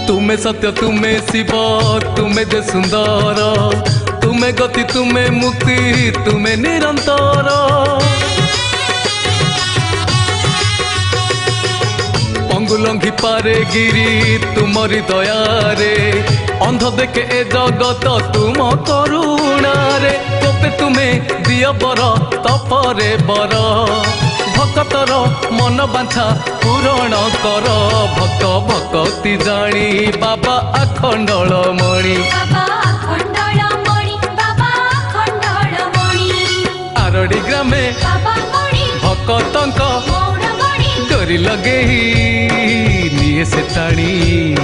तुम्हें सत्य तुम्हें शिव तुम्हें जे सुंदर तुम्हें गति तुम्हें मुक्ति तुम्हें निरंतर अंगुलंघी पारे गिरी तुमरी दयारे अंध देखे ए जगत तुम करुणारे तोपे तुम्हें दिया बर तपरे बर भक्तर मन बांछा पूरण कर भक्त भक्ति जानी बाबा आखंडलमणि आरडी ग्रामे भक्तंक डोरी लगे निये से टाणी।